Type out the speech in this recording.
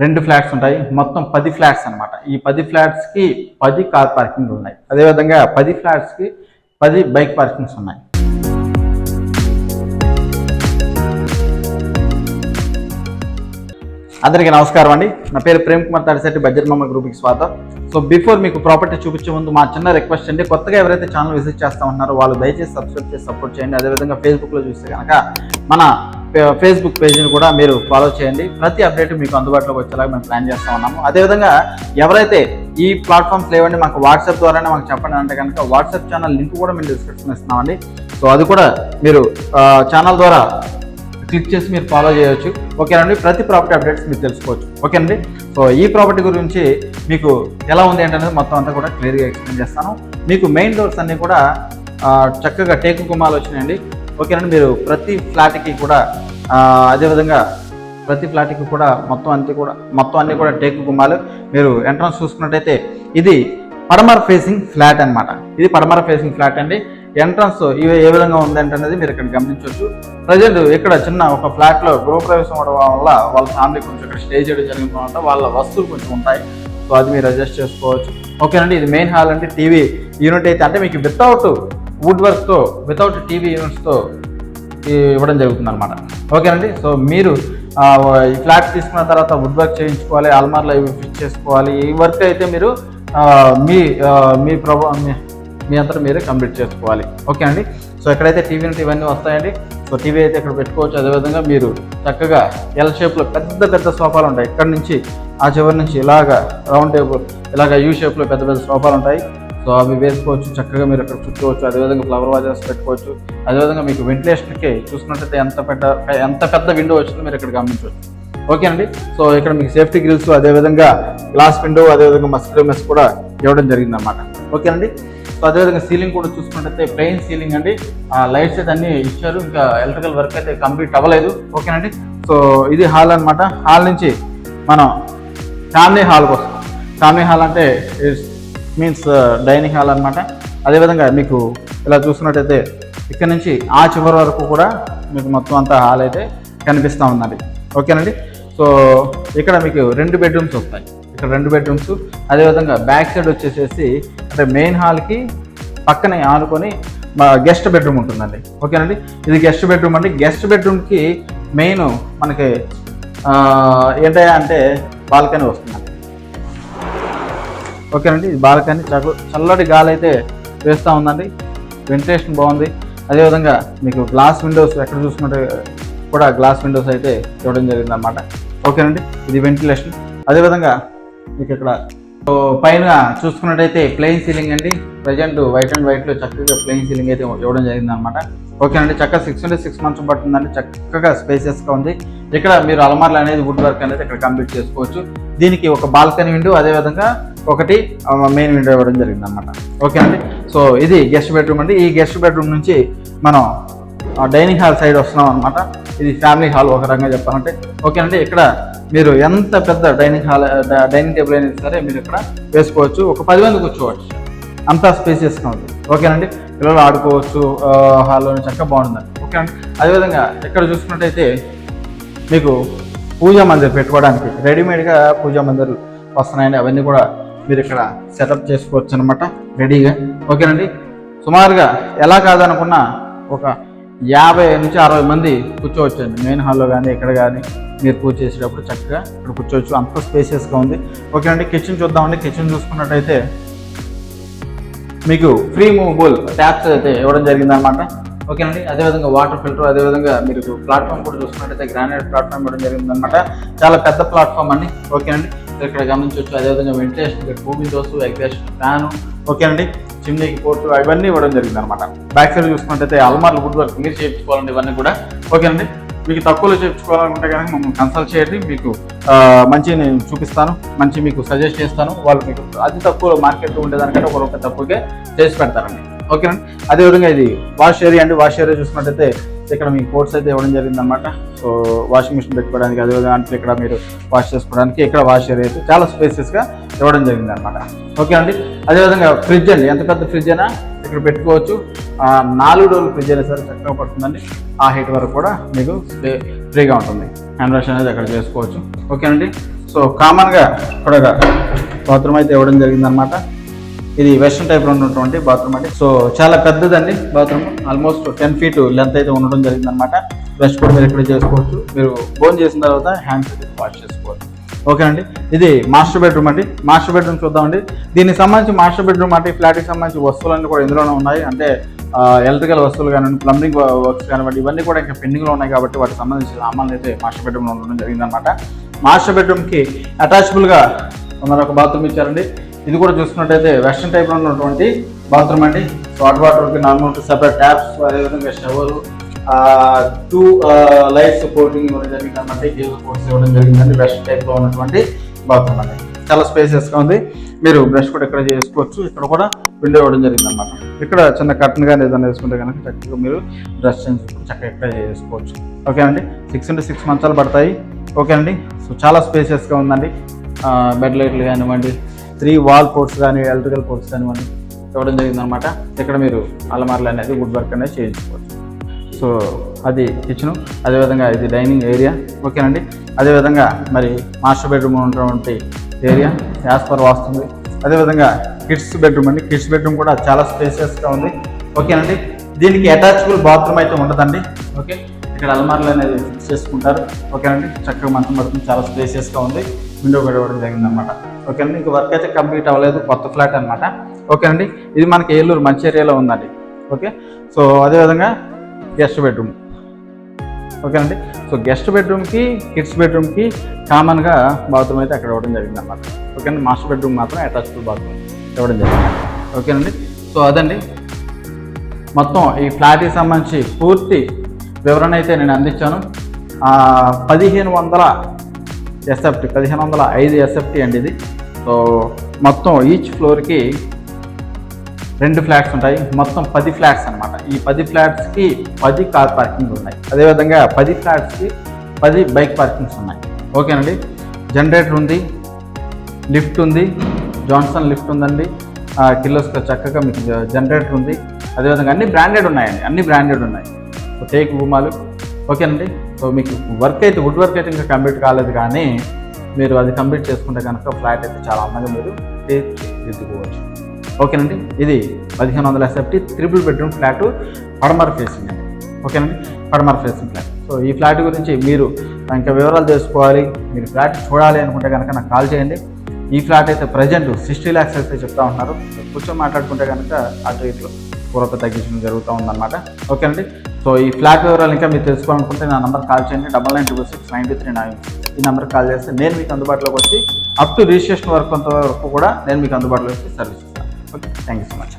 2 flats ఉంటాయి. మొత్తం 10 flats అనమాట. ఈ 10 ఫ్లాట్స్కి 10 కార్ పార్కింగ్ ఉన్నాయి. అదేవిధంగా 10 ఫ్లాట్స్కి 10 బైక్ పార్కింగ్స్ ఉన్నాయి. అందరికీ నమస్కారం అండి. నా పేరు ప్రేమ్ కుమార్ తాడిశెట్టి, బడ్జెట్ మామ గ్రూప్కి స్వాగతం. సో బిఫోర్ మీకు ప్రాపర్టీ చూపించే ముందు మా చిన్న రిక్వెస్ట్ అండి, కొత్తగా ఎవరైతే ఛానల్ విజిట్ చేస్తా ఉన్నారో వాళ్ళు దయచేసి సబ్స్క్రైబ్ చేసి సపోర్ట్ చేయండి. అదేవిధంగా ఫేస్బుక్లో చూస్తే కనుక మన ఫేస్బుక్ పేజ్ని కూడా మీరు ఫాలో చేయండి. ప్రతి అప్డేట్ మీకు అందుబాటులోకి వచ్చేలాగా మేము ప్లాన్ చేస్తూ ఉన్నాము. అదేవిధంగా ఎవరైతే ఈ ప్లాట్ఫామ్స్ లేవండి మాకు వాట్సాప్ ద్వారానే మాకు చెప్పండి అంటే కనుక వాట్సాప్ ఛానల్ లింక్ కూడా మేము డిస్క్రిప్షన్ ఇస్తున్నామండి. సో అది కూడా మీరు ఛానల్ ద్వారా క్లిక్ చేసి మీరు ఫాలో చేయవచ్చు. ఓకేనండి, ప్రతి ప్రాపర్టీ అప్డేట్స్ మీరు తెలుసుకోవచ్చు. ఓకేనండి, సో ఈ ప్రాపర్టీ గురించి మీకు ఎలా ఉంది ఏంటనేది మొత్తం అంతా కూడా క్లియర్గా ఎక్స్ప్లెయిన్ చేస్తాను. మీకు మెయిన్ డోర్స్ అన్నీ కూడా చక్కగా టేకు గుమ్మాలు వచ్చినాయండి. ఓకేనండి, మీరు ప్రతి ఫ్లాట్కి కూడా అదేవిధంగా ప్రతి ఫ్లాట్కి కూడా మొత్తం అన్నీ కూడా టేకు గుమ్మాలు. మీరు ఎంట్రన్స్ చూసుకున్నట్టయితే ఇది పడమర ఫేసింగ్ ఫ్లాట్ అనమాట. ఇది పడమర ఫేసింగ్ ఫ్లాట్ అండి. ఎంట్రన్స్ ఇవి ఏ విధంగా ఉందంటే మీరు ఇక్కడ గమనించవచ్చు. ప్రజెంట్ ఇక్కడ చిన్న ఒక ఫ్లాట్లో గృహప్రవేశం అవడం వల్ల వాళ్ళ ఫ్యామిలీ కొంచెం ఇక్కడ స్టే చేయడం జరుగుతుందంట. వాళ్ళ వస్తువులు కొంచెం ఉంటాయి, సో అది మీరు అడ్జస్ట్ చేసుకోవచ్చు. ఓకేనండి, ఇది మెయిన్ హాల్ అంటే టీవీ యూనిట్ అయితే అంటే మీకు వితౌట్ వుడ్ వర్క్తో వితౌట్ టీవీ యూనిట్స్తో ఇవ్వడం జరుగుతుంది అనమాట. ఓకేనండి, సో మీరు ఈ ఫ్లాట్ తీసుకున్న తర్వాత వుడ్ వర్క్ చేయించుకోవాలి, అల్మార్లో ఇవి ఫిట్ చేసుకోవాలి. ఈ వర్క్ అయితే మీరు మీ అంతా మీరే కంప్లీట్ చేసుకోవాలి. ఓకే అండి, సో ఎక్కడైతే టీవీ యూనిట్ ఇవన్నీ వస్తాయండి. సో టీవీ అయితే ఇక్కడ పెట్టుకోవచ్చు. అదేవిధంగా మీరు చక్కగా ఎల్ షేప్లో పెద్ద సోఫాలు ఉంటాయి. ఇక్కడ నుంచి ఆ చివరి నుంచి ఇలాగా రౌండ్ టేబుల్, ఇలాగ యూ షేప్లో పెద్ద సోఫాలు ఉంటాయి. సో అవి వేసుకోవచ్చు. చక్కగా మీరు అక్కడ చుట్టుకోవచ్చు. అదేవిధంగా ఫ్లవర్ వాజెస్ పెట్టుకోవచ్చు. అదేవిధంగా మీకు వెంటిలేషన్కి చూసుకున్నట్టయితే ఎంత పెద్ద విండో వచ్చిందో మీరు ఇక్కడ గమనించవచ్చు. ఓకే అండి, సో ఇక్కడ మీకు సేఫ్టీ గ్రిల్స్, అదేవిధంగా గ్లాస్ విండో, అదేవిధంగా మస్కిటో మెస్ కూడా ఇవ్వడం జరిగింది అనమాట. ఓకే అండి, సో అదేవిధంగా సీలింగ్ కూడా చూసుకున్నట్టయితే ప్లెయిన్ సీలింగ్ అండి. లైట్స్ అయితే అన్నీ ఇచ్చారు, ఇంకా ఎలక్ట్రికల్ వర్క్ అయితే కంప్లీట్ అవ్వలేదు. ఓకేనండి, సో ఇది హాల్ అనమాట. హాల్ నుంచి మనం ఫ్యామిలీ హాల్కి వస్తాం. ఫ్యామిలీ హాల్ అంటే మీన్స్ డైనింగ్ హాల్ అనమాట. అదేవిధంగా మీకు ఇలా చూసుకున్నట్టయితే ఇక్కడ నుంచి ఆ చివరి వరకు కూడా మీకు మొత్తం అంతా హాల్ అయితే కనిపిస్తూ ఉందండి. ఓకేనండి, సో ఇక్కడ మీకు 2 బెడ్రూమ్స్ వస్తాయి. ఇక్కడ 2 బెడ్రూమ్స్. అదేవిధంగా బ్యాక్ సైడ్ వచ్చేసేసి అంటే మెయిన్ హాల్కి పక్కనే ఆనుకొని గెస్ట్ బెడ్రూమ్ ఉంటుందండి. ఓకేనండి, ఇది గెస్ట్ బెడ్రూమ్ అండి. గెస్ట్ బెడ్రూమ్కి మెయిన్ మనకి ఏంటంటే అంటే బాల్కనీ వస్తుందండి. ఓకేనండి, ఇది బాల్కనీ చల్లటి గాలి అయితే వేస్తూ ఉందండి. వెంటిలేషన్ బాగుంది. అదేవిధంగా మీకు గ్లాస్ విండోస్ ఎక్కడ చూసుకుంటే కూడా గ్లాస్ విండోస్ అయితే ఇవ్వడం జరిగింది అనమాట. ఓకేనండి, ఇది వెంటిలేషన్. అదేవిధంగా మీకు ఇక్కడ పైన చూసుకున్నట్టయితే ప్లెయిన్ సీలింగ్ అండి. ప్రజెంట్ వైట్ అండ్ వైట్లో చక్కగా ప్లెయిన్ సీలింగ్ అయితే ఇవ్వడం జరిగింది అనమాట. ఓకేనండి, చక్కగా 6 మంత్స్ పడుతుందండి. చక్కగా స్పేసెస్గా ఉంది. ఇక్కడ మీరు అల్మార్లు అనేది వుడ్ వర్క్ అనేది ఇక్కడ కంప్లీట్ చేసుకోవచ్చు. దీనికి ఒక బాల్కనీ విండో, అదేవిధంగా ఒకటి మెయిన్ విండో ఇవ్వడం జరిగింది అనమాట. ఓకే అండి, సో ఇది గెస్ట్ బెడ్రూమ్ అండి. ఈ గెస్ట్ బెడ్రూమ్ నుంచి మనం డైనింగ్ హాల్ సైడ్ వస్తున్నాం అనమాట. ఇది ఫ్యామిలీ హాల్ ఒక రకంగా చెప్పాలంటే. ఓకేనండి, ఇక్కడ మీరు ఎంత పెద్ద డైనింగ్ టేబుల్ అయినా సరే మీరు ఇక్కడ వేసుకోవచ్చు. ఒక 10 మంది కూర్చోవచ్చు, అంతా స్పేసియస్గా ఉంది. ఓకేనండి, పిల్లలు ఆడుకోవచ్చు. హాల్లోనే చక్కగా బాగుంటుందండి. ఓకేనండి, అదేవిధంగా ఇక్కడ చూసుకున్నట్టయితే మీకు పూజా మందిర్ పెట్టుకోవడానికి రెడీమేడ్గా పూజా మందిర్లు వస్తున్నాయండి. అవన్నీ కూడా మీరు ఇక్కడ సెటప్ చేసుకోవచ్చు అనమాట రెడీగా. ఓకేనండి, సుమారుగా ఎలా కాదనుకున్నా ఒక 50 నుంచి 60 మంది కూర్చోవచ్చండి. మెయిన్ హాల్లో కానీ ఇక్కడ కానీ మీరు పూజ చేసేటప్పుడు చక్కగా ఇక్కడ కూర్చోవచ్చు. అంత స్పేసియస్గా ఉంది. ఓకేనండి, కిచెన్ చూద్దామండి. కిచెన్ చూసుకున్నట్టయితే మీకు ఫ్రీ మూవబుల్ ట్యాప్స్ అయితే ఇవ్వడం జరిగిందనమాట. ఓకేనండి, అదేవిధంగా వాటర్ ఫిల్టర్, అదేవిధంగా మీరు ప్లాట్ఫామ్ కూడా చూసుకున్నట్టయితే గ్రానైట్ ప్లాట్ఫామ్ ఇవ్వడం జరిగిందనమాట. చాలా పెద్ద ప్లాట్ఫామ్ అండి. ఓకేనండి, ఇక్కడ గమనించవచ్చు. అదేవిధంగా వెంటిలేషన్, ఇక్కడ 2 విండోస్, ఎగ్జాస్ట్ ఫ్యాను. ఓకేనండి, చిమ్నీకి పోర్టు ఇవన్నీ ఇవ్వడం జరిగింది అనమాట. బ్యాక్ సైడ్ చూసుకున్నట్టయితే అల్మార్లు వుడ్ వర్క్ మీరు చేయించుకోవాలండి ఇవన్నీ కూడా. ఓకేనండి, మీకు తక్కువలో చేయించుకోవాలనుకుంటే కనుక మమ్మల్ని కన్సల్ట్ చేయండి. మీకు మంచి నేను చూపిస్తాను, మంచి మీకు సజెస్ట్ చేస్తాను. వాళ్ళు మీకు అతి తక్కువ మార్కెట్లో ఉండేదానికంటే ఒక రూపాయి తక్కువగా చేసి పెడతారండి. ఓకేనండి, అదేవిధంగా ఇది వాష్ ఏరియా అండి. వాష్ ఏరియా చూసుకున్నట్టయితే ఇక్కడ మీకు పోర్ట్స్ అయితే ఇవ్వడం జరిగింది అనమాట. సో వాషింగ్ మిషన్ పెట్టుకోవడానికి, అదేవిధంగా అంటే ఇక్కడ మీరు వాష్ చేసుకోవడానికి ఇక్కడ వాష్ ఏరియా అయితే చాలా స్పేసెస్గా ఇవ్వడం జరిగింది అనమాట. ఓకే అండి, అదేవిధంగా ఫ్రిడ్జ్ అండి. ఎంత పెద్ద ఫ్రిడ్జ్ అయినా ఇక్కడ పెట్టుకోవచ్చు. 4 డోర్ల ఫ్రిడ్జ్ అయినా సరే చక్కగా పడుతుందండి. ఆ హైట్ వరకు కూడా మీకు ఫ్రీగా ఉంటుంది. హ్యాండ్ వాష్ అనేది అక్కడ చేసుకోవచ్చు. ఓకేనండి, సో కామన్గా ఇక్కడ బాత్రూమ్ అయితే ఇవ్వడం జరిగిందనమాట. ఇది వెస్ట్రన్ టైప్లో ఉన్నటువంటి బాత్రూమ్ అండి. సో చాలా పెద్దదండి బాత్రూమ్, ఆల్మోస్ట్ 10 feet లెంత్ అయితే ఉండడం జరిగిందనమాట. బ్రష్ కూడా మీరు ఇక్కడ చేసుకోవచ్చు. మీరు ఫోన్ చేసిన తర్వాత హ్యాండ్స్ అయితే వాష్ చేసుకోవచ్చు. ఓకేనండి, ఇది మాస్టర్ బెడ్రూమ్ అండి. మాస్టర్ బెడ్రూమ్ చూద్దామండి. దీనికి సంబంధించి మాస్టర్ బెడ్రూమ్ అంటే ఫ్లాట్కి సంబంధించి వస్తువులన్నీ కూడా ఇందులోనే ఉన్నాయి. అంటే ఎలక్ట్రికల్ వస్తువులు కానివ్వండి, ప్లంబింగ్ వర్క్స్ కానివ్వండి, ఇవన్నీ కూడా ఇంకా పెండింగ్లో ఉన్నాయి కాబట్టి వాటికి సంబంధించిన సామాన్లు అయితే మాస్టర్ బెడ్రూమ్లో ఉండడం జరిగిందనమాట. మాస్టర్ బెడ్రూమ్కి అటాచబుల్గా మరొక బాత్రూమ్ ఇచ్చారండి. ఇది కూడా చూసుకున్నట్టయితే వెస్ట్రన్ టైప్లో ఉన్నటువంటి బాత్రూమ్ అండి. సో హాట్ వాటర్కి నార్మల్ సెపరేట్ ట్యాప్స్, అదేవిధంగా షవరు, 2 లైట్స్ కోటింగ్ ఇవ్వడం జరిగిందన్నమాట. గీజర్ కోర్స్ ఇవ్వడం జరిగిందండి. వెస్ట్రన్ టైప్లో ఉన్నటువంటి బాత్రూమ్ అండి. చాలా స్పేసెస్గా ఉంది. మీరు బ్రష్ కూడా ఇక్కడ చేసుకోవచ్చు. ఇక్కడ కూడా విండో ఇవ్వడం జరిగిందన్నమాట. ఇక్కడ చిన్న కర్టన్ కానీ ఏదైనా వేసుకుంటే కనుక చక్కగా మీరు బ్రష్ చేసుకుంటే చక్కగా ఇక్కడ చేసుకోవచ్చు. ఓకేనండి, 6 into 6 మంచాలు పడతాయి. ఓకేనండి, సో చాలా స్పేసెస్గా ఉందండి. బెడ్ లైట్లు కానివ్వండి, 3 వాల్ పోర్ట్స్ కానీ, ఎలక్ట్రికల్ పోర్ట్స్ కానివ్వండి ఇవ్వడం జరిగిందనమాట. ఇక్కడ మీరు అలమార్లు అనేది వుడ్ వర్క్ అనేది చేయించుకోవచ్చు. సో అది కిచెను, అదేవిధంగా ఇది డైనింగ్ ఏరియా. ఓకేనండి, అదేవిధంగా మరి మాస్టర్ బెడ్రూమ్ ఉన్నటువంటి ఏరియా యాజ్ పర్ వాస్తుంది. అదేవిధంగా కిడ్స్ బెడ్రూమ్ అండి. కిడ్స్ బెడ్రూమ్ కూడా చాలా స్పేసియస్గా ఉంది. ఓకేనండి, దీనికి అటాచబుల్ బాత్రూమ్ అయితే ఉండదండి. ఓకే, ఇక్కడ అలమార్లు అనేది ఫిక్స్ చేసుకుంటారు. ఓకేనండి, చక్కగా మంచం పడుతుంది. చాలా స్పేసియస్గా ఉంది. విండో కూడా ఇవ్వడం జరిగిందనమాట. ఓకేనండి, ఇంక వర్క్ అయితే కంప్లీట్ అవ్వలేదు, కొత్త ఫ్లాట్ అనమాట. ఓకేనండి, ఇది మనకి ఏలూరు మంచి ఏరియాలో ఉందండి. ఓకే, సో అదేవిధంగా గెస్ట్ బెడ్రూమ్. ఓకేనండి, సో గెస్ట్ బెడ్రూమ్కి కిడ్స్ బెడ్రూమ్కి కామన్గా బాత్రూమ్ అయితే అక్కడ ఇవ్వడం జరిగిందన్నమాట. ఓకేనండి, మాస్టర్ బెడ్రూమ్ మాత్రం అటాచబుల్ బాత్రూమ్ ఇవ్వడం జరిగింది. ఓకేనండి, సో అదండి మొత్తం ఈ ఫ్లాట్కి సంబంధించి పూర్తి వివరణ అయితే నేను అందించాను. 1500 SFT, 1505 SFT అండి ఇది. సో మొత్తం ఈచ్ ఫ్లోర్కి 2 ఫ్లాట్స్ ఉంటాయి. మొత్తం 10 ఫ్లాట్స్ అనమాట. ఈ 10 ఫ్లాట్స్కి 10 కార్ పార్కింగ్ ఉన్నాయి. అదేవిధంగా 10 ఫ్లాట్స్కి 10 బైక్ పార్కింగ్స్ ఉన్నాయి. ఓకేనండి, జనరేటర్ ఉంది, లిఫ్ట్ ఉంది, జాన్సన్ లిఫ్ట్ ఉందండి. కిలోస్కి చక్కగా మీకు జనరేటర్ ఉంది. అదేవిధంగా అన్ని బ్రాండెడ్ ఉన్నాయండి, అన్ని బ్రాండెడ్ ఉన్నాయి. సో టేక్ భూమాలు. ఓకేనండి, సో మీకు వర్క్ అయితే వుడ్ వర్క్ అయితే ఇంకా కంప్లీట్ కాలేదు, కానీ మీరు అది కంప్లీట్ చేసుకుంటే కనుక ఫ్లాట్ అయితే చాలా అందంగా మీరు తీర్చిదిద్దుకోవచ్చు. ఓకేనండి, ఇది 1500 SFT 3 బెడ్రూమ్ ఫ్లాట్, పడమర ఫేసింగ్ అండి. ఓకేనండి, పడమర ఫేసింగ్ ఫ్లాట్. సో ఈ ఫ్లాట్ గురించి మీరు ఇంకా వివరాలు తెలుసుకోవాలి, మీరు ఫ్లాట్ చూడాలి అనుకుంటే కనుక నాకు కాల్ చేయండి. ఈ ఫ్లాట్ అయితే ప్రజెంట్ 60 lakhs అయితే చెప్తా ఉంటున్నారు. కూర్చొని మాట్లాడుకుంటే కనుక అటు ఇట్లు పూర్వక తగ్గించడం జరుగుతూ ఉందన్నమాట. ఓకేనండి, సో ఈ ఫ్లాట్ వివరాలు ఇంకా మీరు తెలుసుకోవాలనుకుంటే నా నెంబర్ కాల్ చేయండి. 99269339. ఈ నెంబర్కి కాల్ చేస్తే నేను మీకు అందుబాటులోకి వచ్చి అప్ టు రిజిస్ట్రేషన్ వర్క్ కొంతవరకు కూడా నేను మీకు అందుబాటులోకి సర్వీస్ ఇస్తాను. Okay, thank you so much.